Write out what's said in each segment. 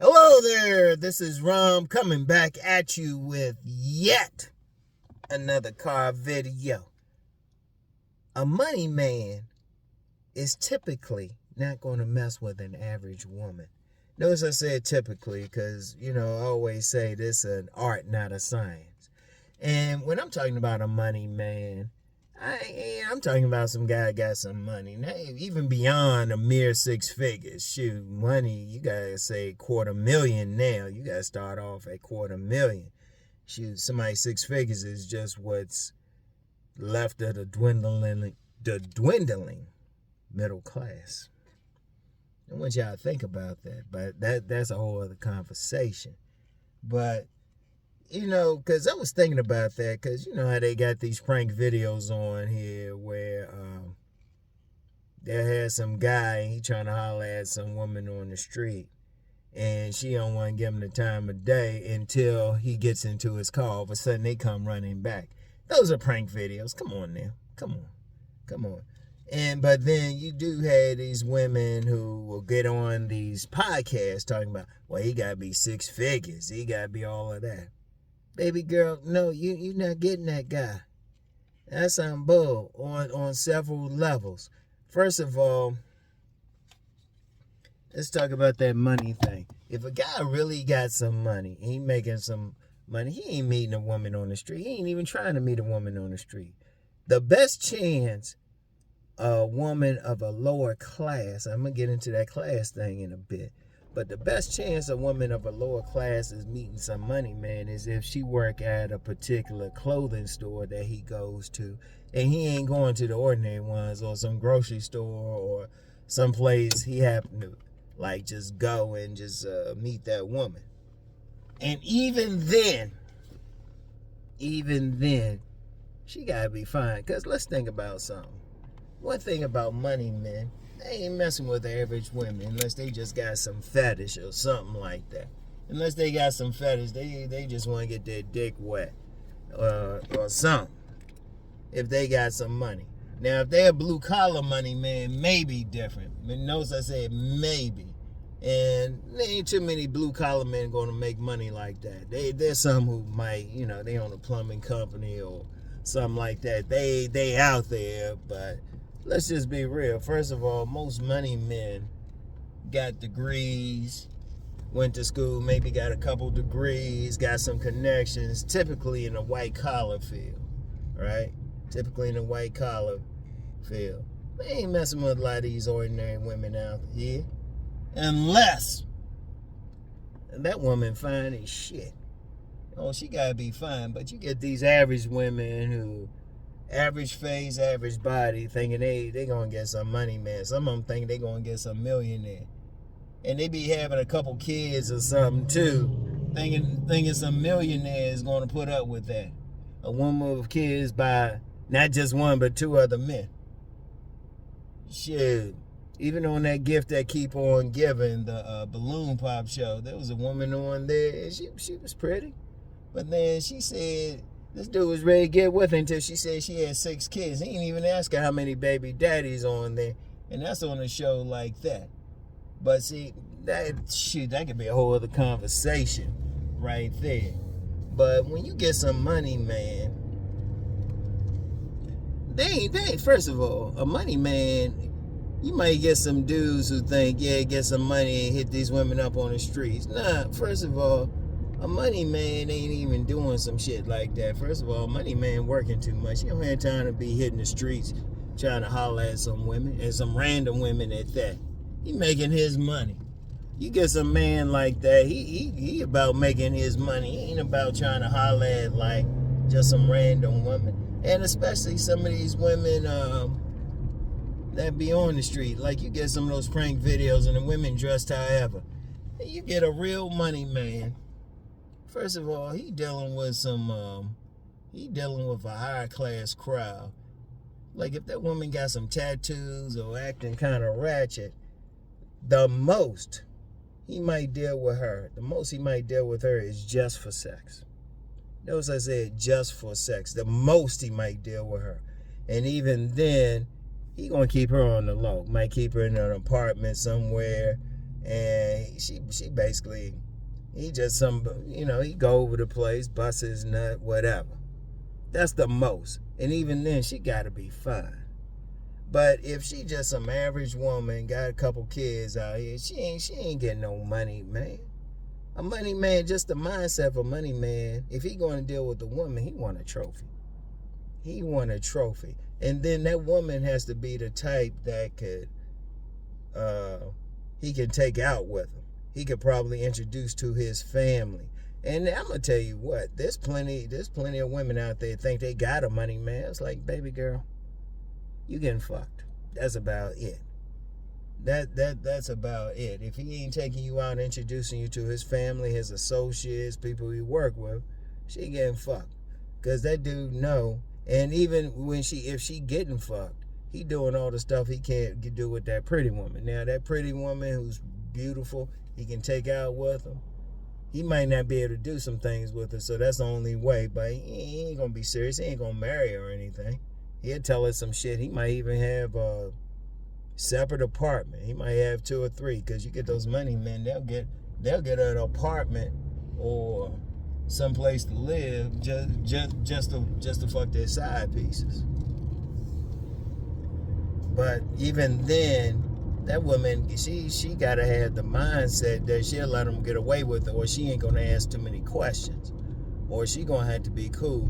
Hello there, this is Rom coming back at you with yet another car video. A money man is typically not going to mess with an average woman. Notice I said typically because, I always say this is an art, not a science. And when I'm talking about a money man, I'm talking about some guy got some money. Now, even beyond a mere six figures. Shoot, money, you gotta say $250,000 now. You gotta start off at $250,000. Shoot, somebody six figures is just what's left of the dwindling middle class. I want y'all to think about that, but that's a whole other conversation. But because I was thinking about that, because you know how they got these prank videos on here where they had some guy, he trying to holler at some woman on the street, and she don't want to give him the time of day until he gets into his car. All of a sudden, they come running back. Those are prank videos. Come on now. Come on. But then you do have these women who will get on these podcasts talking about, well, he got to be six figures. He got to be all of that. Baby girl, no, you're not getting that guy. That's on bull on several levels. First of all, let's talk about that money thing. If a guy really got some money, he making some money, he ain't meeting a woman on the street. He ain't even trying to meet a woman on the street. The best chance a woman of a lower class, I'm going to get into that class thing in a bit, but the best chance a woman of a lower class is meeting some money man is if she work at a particular clothing store that he goes to, and he ain't going to the ordinary ones or some grocery store or some place he happen to like just go and just meet that woman. And even then, she gotta be fine. Cause let's think about something. One thing about money men, they ain't messing with the average women unless they just got some fetish or something like that. Unless they got some fetish, they just want to get their dick wet or something. If they got some money. Now, if they're a blue collar money man, maybe different. But notice I said maybe. And there ain't too many blue collar men going to make money like that. There's some who might, they own a plumbing company or something like that. They out there, but let's just be real. First of all, most money men got degrees, went to school, maybe got a couple degrees, got some connections, typically in a white collar field, right? Typically in a white collar field. They ain't messing with a lot of these ordinary women out here. Unless that woman fine as shit. Oh, she gotta be fine. But you get these average women who average face, average body, thinking they gonna get some money, man. Some of them think they gonna get some millionaire. And they be having a couple kids or something too, thinking some millionaire is gonna put up with that. A woman with kids by not just one but two other men. Shit. Even on that Gift That Keep On Giving, the balloon pop show, there was a woman on there, and she was pretty. But then she said this dude was ready to get with her until she said she had 6 kids. He didn't even ask her how many baby daddies on there. And that's on a show like that. But see, that could be a whole other conversation right there. But when you get some money, man, they ain't first of all, a money man, you might get some dudes who think, yeah, get some money and hit these women up on the streets. Nah, first of all, a money man ain't even doing some shit like that. First of all, a money man working too much. He don't have time to be hitting the streets trying to holler at some women, and some random women at that. He making his money. You get some man like that, he about making his money. He ain't about trying to holler at like just some random woman. And especially some of these women that be on the street. Like you get some of those prank videos and the women dressed however. And you get a real money man. First of all, he dealing with a higher class crowd. Like if that woman got some tattoos or acting kind of ratchet, the most he might deal with her is just for sex. Notice I said just for sex. The most he might deal with her. And even then, he gonna keep her on the low. Might keep her in an apartment somewhere And she basically, he just he go over the place, bust his nut, whatever. That's the most. And even then, she gotta be fine. But if she just some average woman, got a couple kids out here, she ain't getting no money, man. A money man, just the mindset of a money man, if he going to deal with a woman, he want a trophy. He want a trophy. And then that woman has to be the type that could, he can take out with him. He could probably introduce to his family. And I'm going to tell you what, there's plenty of women out there think they got a money man. It's like, baby girl, you getting fucked. That's about it. That's about it. If he ain't taking you out and introducing you to his family, his associates, people he work with, she getting fucked. Because that dude know. And even when if she getting fucked, he doing all the stuff he can't do with that pretty woman. Now, that pretty woman who's beautiful, he can take out with him. He might not be able to do some things with her, so that's the only way. But he ain't going to be serious. He ain't going to marry her or anything. He'll tell her some shit. He might even have a separate apartment. He might have 2 or 3, because you get those money men, they'll get an apartment or someplace to live just to fuck their side pieces. But even then, that woman, she gotta have the mindset that she'll let him get away with it, or she ain't gonna ask too many questions, or she gonna have to be cool.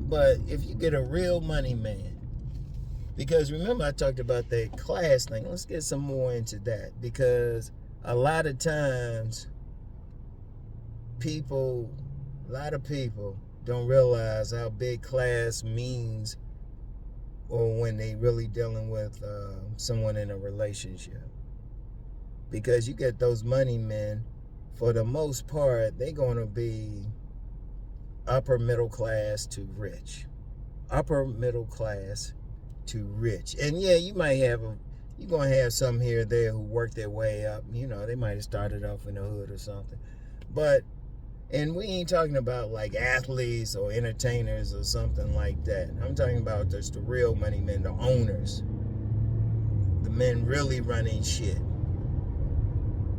But if you get a real money man, because remember I talked about that class thing, let's get some more into that, because a lot of times a lot of people don't realize how big class means, or when they really dealing with someone in a relationship. Because you get those money men, for the most part, they're going to be upper middle class to rich. Upper middle class to rich. And yeah, you might have you're going to have some here or there who work their way up. You know, they might have started off in the hood or something. But, and we ain't talking about like athletes or entertainers or something like that. I'm talking about just the real money men, the owners. The men really running shit.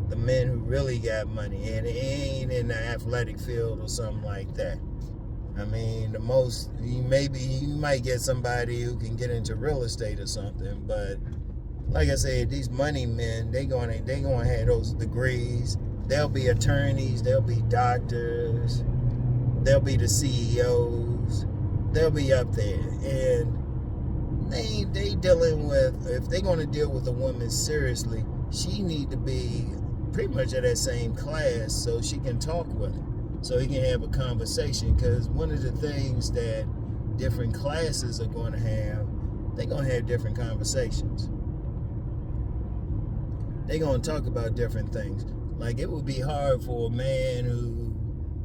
The men who really got money, and it ain't in the athletic field or something like that. I mean, the most, you might get somebody who can get into real estate or something, but like I said, these money men, they gonna have those degrees. They'll be attorneys, they'll be doctors, they'll be the CEOs, they'll be up there, and they dealing with, if they're gonna deal with a woman seriously, she need to be pretty much of that same class so she can talk with him, so he can have a conversation. Because one of the things that different classes are going to have, they're going to have different conversations. They're going to talk about different things. Like, it would be hard for a man who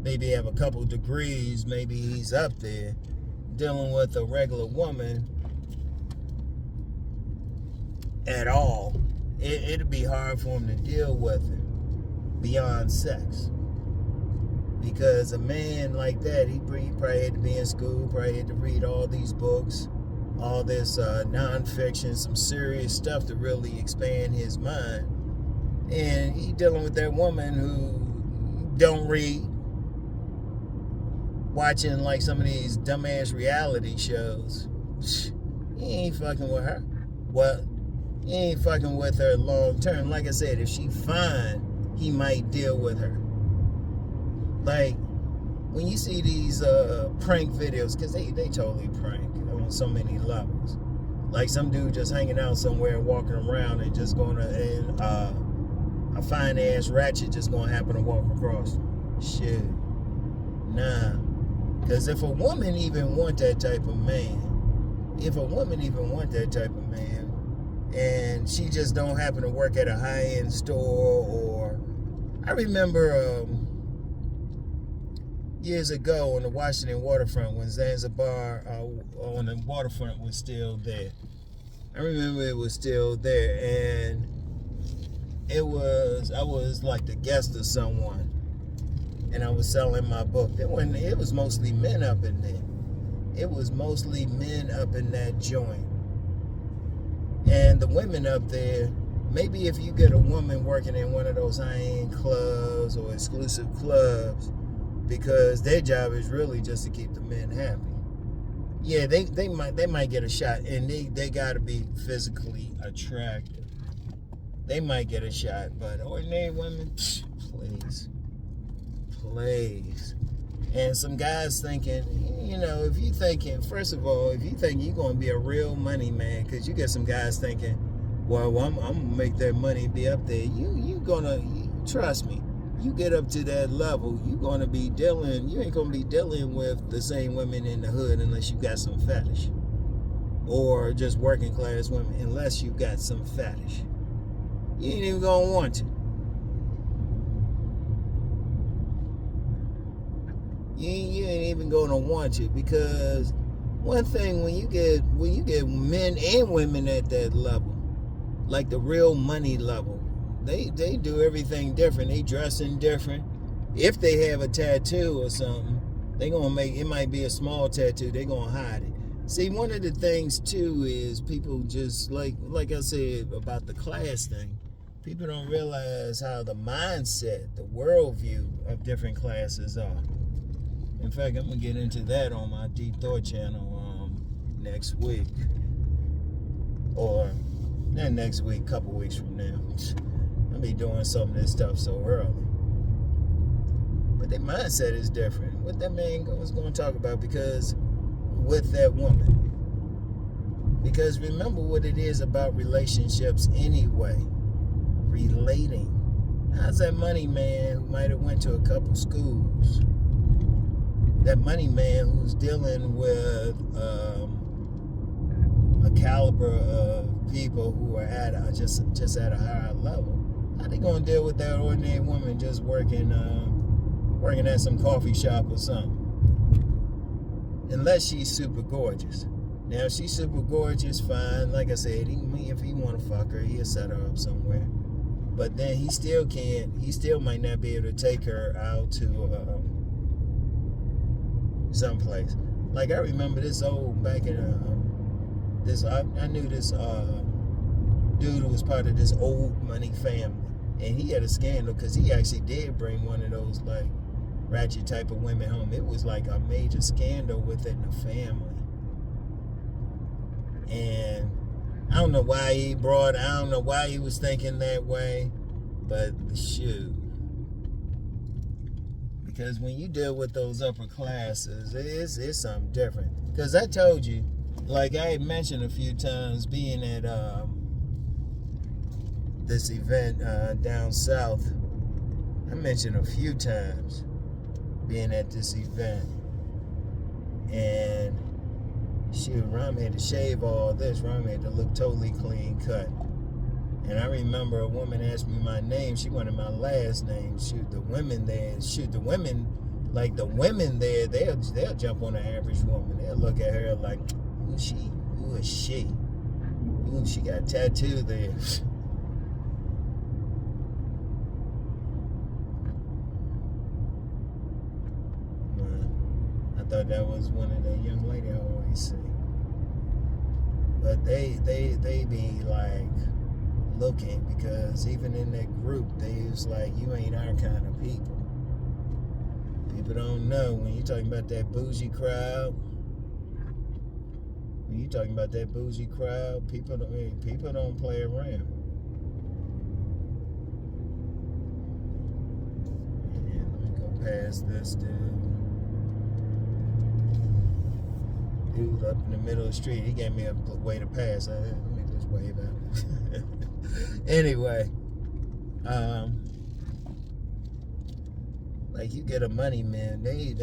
maybe have a couple degrees, maybe he's up there, dealing with a regular woman at all. It'd be hard for him to deal with it beyond sex. Because a man like that, he probably had to be in school, probably had to read all these books, all this nonfiction, some serious stuff to really expand his mind. And he dealing with that woman who don't read, watching like some of these dumbass reality shows. He ain't fucking with her. Well, he ain't fucking with her long term. Like I said, if she fine, he might deal with her. Like, when you see these prank videos, because they totally prank on so many levels. Like some dude just hanging out somewhere and walking around and just going to, and a fine ass ratchet just going to happen to walk across. Shit. Nah. Because if a woman even want that type of man, and she just don't happen to work at a high-end store, or I remember years ago on the Washington waterfront when Zanzibar on the waterfront was still there. I remember it was still there, and I was like the guest of someone, and I was selling my book. It was mostly men up in there. It was mostly men up in that joint. And the women up there, maybe if you get a woman working in one of those high-end clubs or exclusive clubs, because their job is really just to keep the men happy. Yeah, they might get a shot, and they gotta be physically attractive. They might get a shot, but ordinary women, please. And some guys thinking, if you thinking, first of all, if you think you're gonna be a real money man, because you get some guys thinking, well, I'm gonna make that money be up there. Trust me, you get up to that level, you ain't gonna be dealing with the same women in the hood unless you got some fetish. Or just working class women unless you got some fetish. You ain't even gonna want to. You ain't even gonna want to, because one thing, when you get men and women at that level, like the real money level, they do everything different. They dressing different. If they have a tattoo or something, they gonna make it, might be a small tattoo, they gonna hide it. See, one of the things too is people just like I said about the class thing, people don't realize how the mindset, the worldview of different classes are. In fact, I'm gonna get into that on my Deep Thought channel next week, or not next week, couple weeks from now. I'll be doing some of this stuff so early, but their mindset is different. What that man was going to talk about, because with that woman, because remember what it is about relationships anyway. Relating. How's that money man who might have went to a couple schools? That money man who's dealing with a caliber of people who are at just at a higher level. How they gonna deal with that ordinary woman just working at some coffee shop or something? Unless she's super gorgeous. Now, if she's super gorgeous, fine. Like I said, if he want to fuck her, he'll set her up somewhere. But then he still might not be able to take her out to someplace. Like, I remember this back in I knew this dude who was part of this old money family, and he had a scandal because he actually did bring one of those like ratchet type of women home. It was like a major scandal within the family, and I don't know why he was thinking that way, but shoot. Because when you deal with those upper classes, it's something different. Because I told you, like I had mentioned a few times, being at this event down south, I mentioned a few times being at this event. And shoot, Ram had to shave all this. Ram had to look totally clean cut. And I remember a woman asked me my name. She wanted my last name. Shoot, the women there, they'll jump on the average woman. They'll look at her like, who is she? Ooh, she got a tattoo there. I thought that was one of the young ladies I always see. But they be like looking, because even in that group, they was like, you ain't our kind of people. People don't know when you're talking about that bougie crowd. People don't play around. And let me go past this dude up in the middle of the street. He gave me a way to pass. Let me just wave at him. Anyway, like you get a money man, they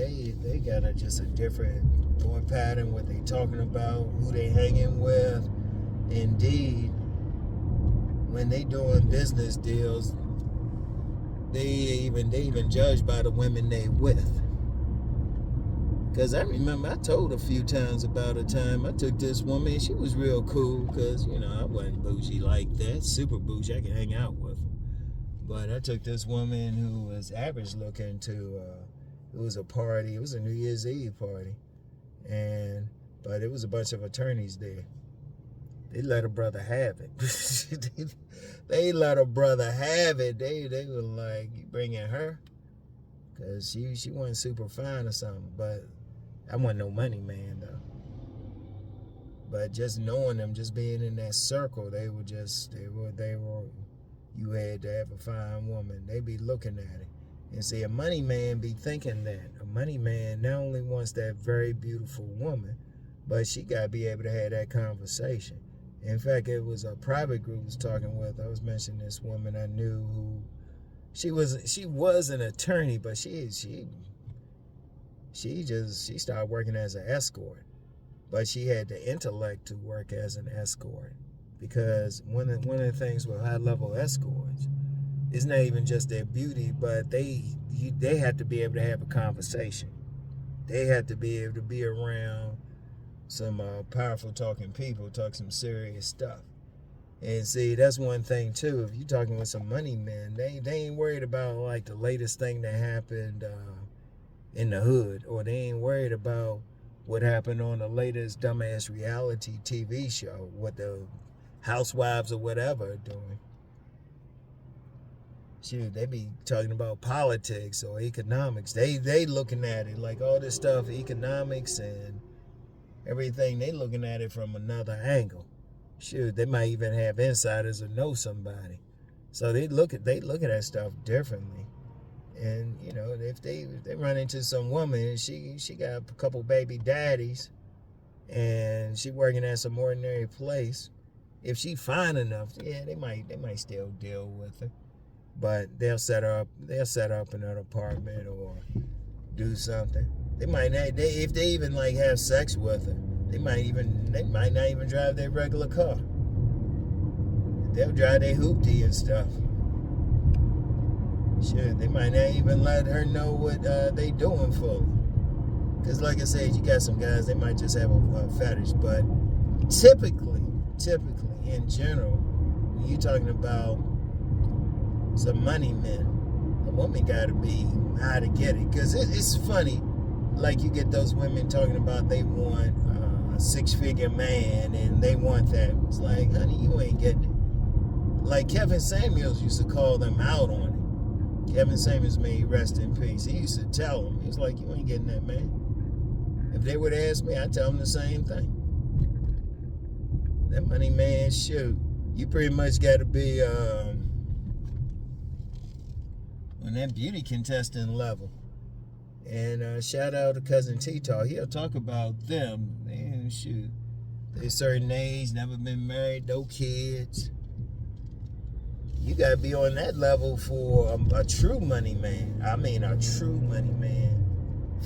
got just a different thought pattern, what they talking about, who they hanging with. Indeed, when they doing business deals, they even judge by the women they with. Because I remember I told a few times about a time I took this woman. She was real cool because, I wasn't bougie like that. Super bougie. I could hang out with her. But I took this woman who was average looking to, it was a party. It was a New Year's Eve party. But it was a bunch of attorneys there. They let a brother have it. They let a brother have it. They were like, you bringing her? Because she wasn't super fine or something. But I wasn't no money man, though. But just knowing them, just being in that circle, they were, you had to have a fine woman. They be looking at it. And see, a money man be thinking that. A money man not only wants that very beautiful woman, but she got to be able to have that conversation. In fact, it was a private group I was talking with. I was mentioning this woman I knew who, she was an attorney, but she started working as an escort. But she had the intellect to work as an escort. Because one of the things with high-level escorts, it's not even just their beauty, but they have to be able to have a conversation. They have to be able to be around some powerful talking people, talk some serious stuff. And see, that's one thing too. If you're talking with some money men, they ain't worried about like the latest thing that happened in the hood, or they ain't worried about what happened on the latest dumbass reality TV show, what the housewives or whatever are doing. Shoot, they be talking about politics or economics. They looking at it like all this stuff, economics and everything. They looking at it from another angle. Shoot, they might even have insiders or know somebody. So they look at that stuff differently. And you know, if they run into some woman, she got a couple baby daddies, and she working at some ordinary place. If she fine enough, yeah, they might still deal with her. But they'll set her up in an apartment or do something. They might not. If they even like have sex with her, they might not even drive their regular car. They'll drive their hoopty and stuff. Shit, they might not even let her know what they doing fully. Because like I said, you got some guys, they might just have a fetish. But typically, in general, when you're talking about some money men, a woman got to be how to get it. Because it's funny, like you get those women talking about they want a six-figure man and they want that. It's like, honey, you ain't getting it. Like Kevin Samuels used to call them out on it. Kevin Samuels, may he rest in peace. He used to tell them, he was like, you ain't getting that, man. If they would ask me, I'd tell them the same thing. That money man, shoot, you pretty much got to be on that beauty contestant level. And shout out to Cousin T-Taw. He'll talk about them. Man, shoot. They're a certain age, never been married, no kids. You got to be on that level for a true money man. I mean, a true money man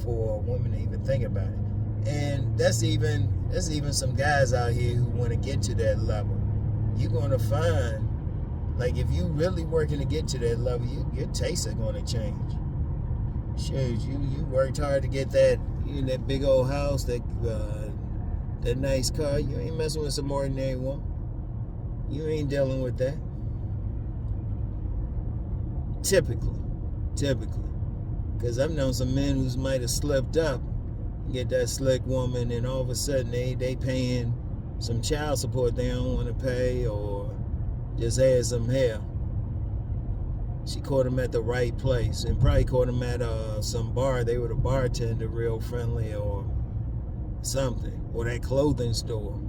for a woman to even think about it. And that's even some guys out here who want to get to that level. You're going to find, like, if you really working to get to that level, your tastes are going to change. Shoot, you worked hard to get that big old house, that nice car. You ain't messing with some ordinary woman. You ain't dealing with that. Typically. Because I've known some men who might have slipped up, get that slick woman, and all of a sudden they paying some child support they don't want to pay, or just had some hair. She caught him at the right place, and probably caught him at some bar. They were the bartender, real friendly, or something, or that clothing store.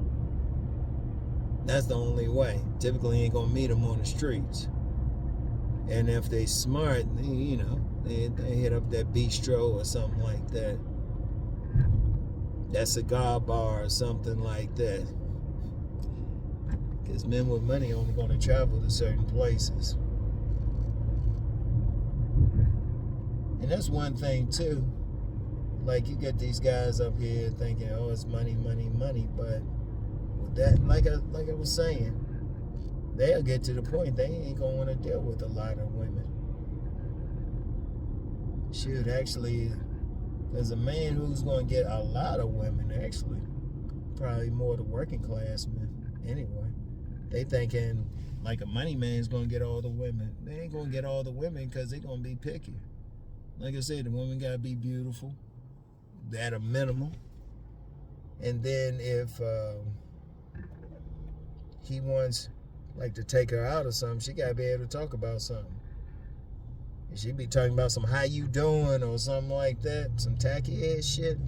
That's the only way. Typically, you ain't gonna meet them on the streets. And if they smart, they hit up that bistro or something like that. That cigar bar or something like that. Because men with money only going to travel to certain places. And that's one thing too. Like, you get these guys up here thinking, oh, it's money, money, money. But with that, like I was saying, they'll get to the point they ain't gonna want to deal with a lot of women. Shoot, actually, there's a man who's gonna get a lot of women, actually. Probably more the working class men, anyway. They thinking like a money man's gonna get all the women. They ain't gonna get all the women because they gonna be picky. Like I said, the woman gotta be beautiful, at a minimum. And then if he wants like to take her out or something, she gotta be able to talk about something. And she be talking about some how you doing or something like that, some tacky ass shit.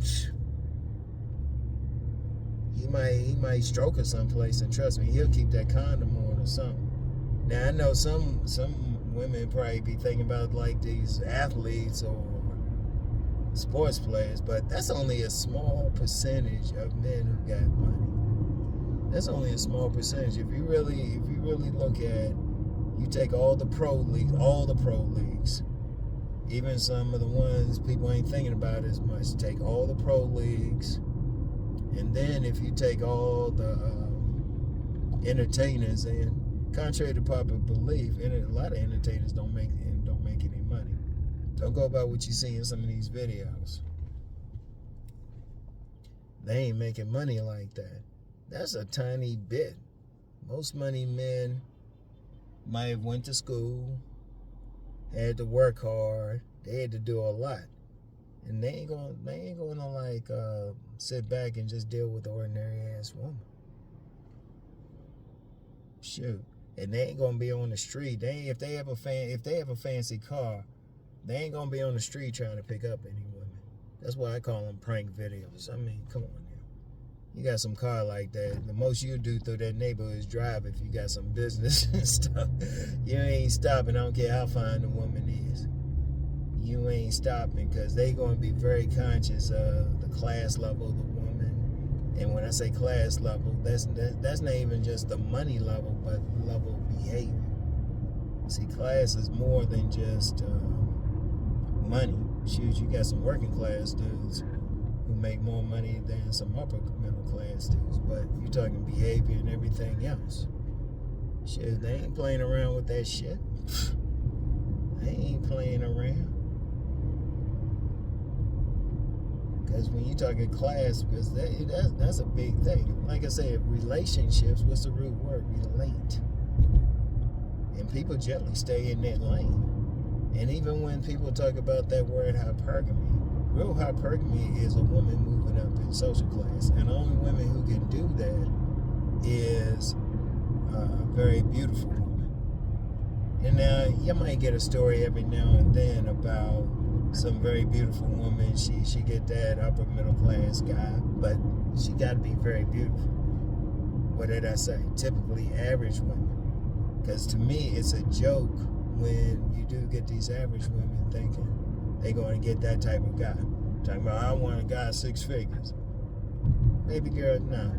He might stroke her someplace, and trust me, he'll keep that condom on or something. Now I know some women probably be thinking about like these athletes or sports players, but that's only a small percentage of men who got money. That's only a small percentage. If you really look at, you take all the pro leagues, even some of the ones people ain't thinking about as much. Take all the pro leagues, and then if you take all the entertainers, and contrary to popular belief, a lot of entertainers don't make any money. Don't go by what you see in some of these videos. They ain't making money like that. That's a tiny bit. Most money men might have went to school, had to work hard, they had to do a lot. And they ain't gonna like sit back and just deal with an ordinary ass woman. Shoot. And they ain't gonna be on the street. If they have a fancy car, they ain't gonna be on the street trying to pick up any women. That's why I call them prank videos. I mean, come on now. You got some car like that, the most you do through that neighborhood is drive if you got some business and stuff. You ain't stopping. I don't care how fine the woman is. You ain't stopping, because they going to be very conscious of the class level of the woman. And when I say class level, that's not even just the money level, but level of behavior. See, class is more than just money. Shoot, you got some working class dudes who make more money than some upper middle class dudes, but you're talking behavior and everything else. Shit, they ain't playing around with that shit. They ain't playing around. Because when you're talking class, because that's a big thing. Like I said, relationships, what's the root word? Relate. And people generally stay in that lane. And even when people talk about that word hypergamy, real hypergamy is a woman moving up in social class. And the only women who can do that is a very beautiful woman. And now you might get a story every now and then about some very beautiful woman. She get that upper middle class guy, but she got to be very beautiful. What did I say? Typically average women. Because to me, it's a joke when you do get these average women thinking they're going to get that type of guy. Talking about, I want a guy 6 figures. Baby girl, no,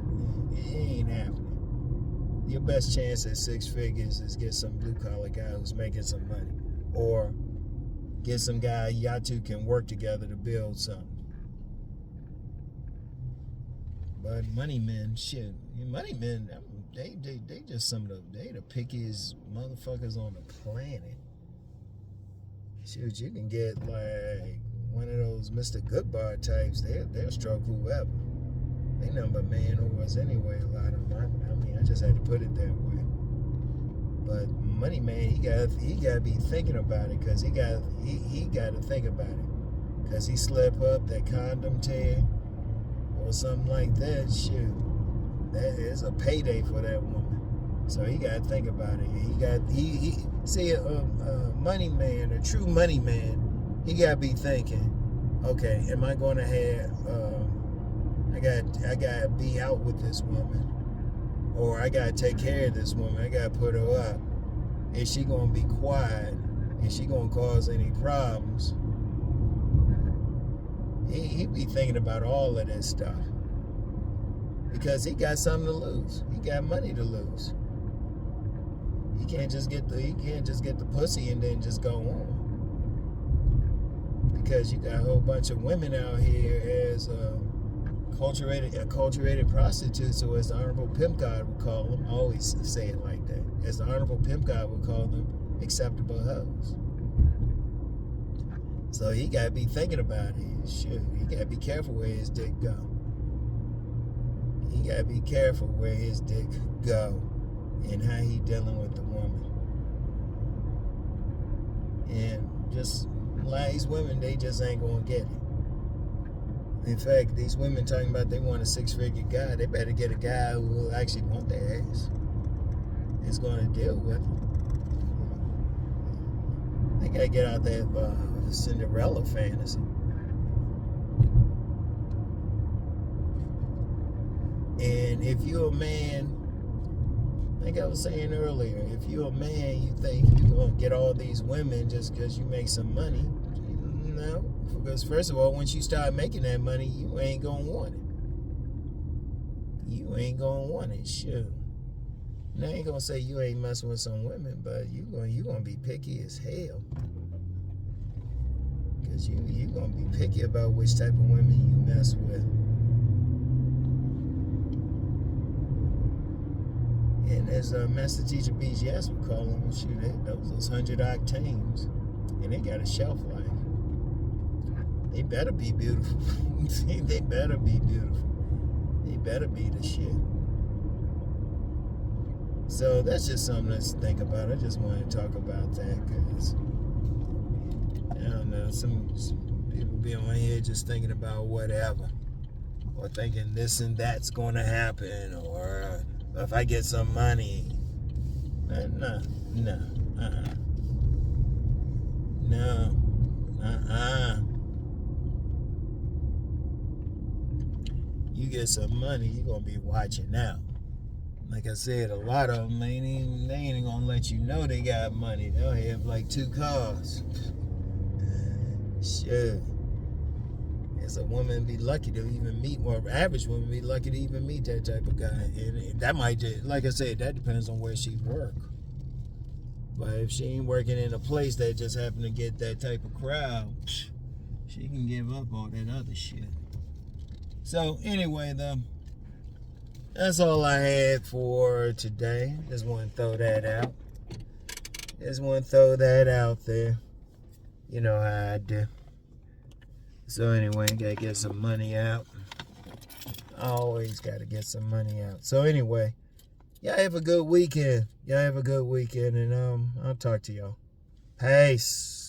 it ain't happening. Your best chance at 6 figures is get some blue collar guy who's making some money, or get some guy y'all two can work together to build something. But money men, shit, money men, they just they the pickiest motherfuckers on the planet. Shoot, you can get like one of those Mr. Goodbar types. They'll stroke whoever. They nothing but man whores anyway. A lot of them. I mean, I just had to put it that way. But money man, he got to be thinking about it, because he got to think about it, because he slip up that condom tear or something like that. Shoot, that is a payday for that woman. So he got to think about it. He see a money man, a true money man. He got to be thinking, okay, am I going to have I got to be out with this woman, or I got to take care of this woman. I got to put her up. Is she going to be quiet? Is she going to cause any problems? He be thinking about all of this stuff, because he got something to lose. He got money to lose. He can't just get the pussy and then just go on, because you got a whole bunch of women out here as acculturated prostitutes, or as the Honorable Pimp God would call them. I always say it like that. As the Honorable Pimp God would call them, acceptable hoes. So he got to be thinking about it. Shoot, he got to be careful where his dick go. He got to be careful where his dick go and how he dealing with the woman. And just a lot of these women, they just ain't going to get it. In fact, these women talking about they want a 6-figure guy, they better get a guy who will actually want their ass. is going to deal with. They got to get out that Cinderella fantasy. And if you're a man, like I was saying earlier, if you're a man, you think you're going to get all these women just because you make some money. No, because first of all, once you start making that money, you ain't going to want it. You ain't going to want it, sure. And I ain't going to say you ain't messing with some women, but you going to be picky as hell. Because you going to be picky about which type of women you mess with. And as Master Teacher BGS would call them, shoot, those 100 octanes. And they got a shelf life. They better be beautiful. They better be beautiful. They better be the shit. So that's just something to think about. I just wanted to talk about that because, I don't know, some people be on here just thinking about whatever. Or thinking this and that's going to happen. Or if I get some money. No. You get some money, you're going to be watching out. Like I said, a lot of them, they ain't going to let you know they got money. They'll have like 2 cars. Shit. As a woman be lucky to even meet, or average woman be lucky to even meet that type of guy. And that might just, like I said, that depends on where she work. But if she ain't working in a place that just happen to get that type of crowd, she can give up all that other shit. So anyway, though, that's all I had for today. Just want to throw that out. Just want to throw that out there. You know how I do. So anyway, gotta get some money out. Always gotta get some money out. So anyway, y'all have a good weekend. And I'll talk to y'all. Peace.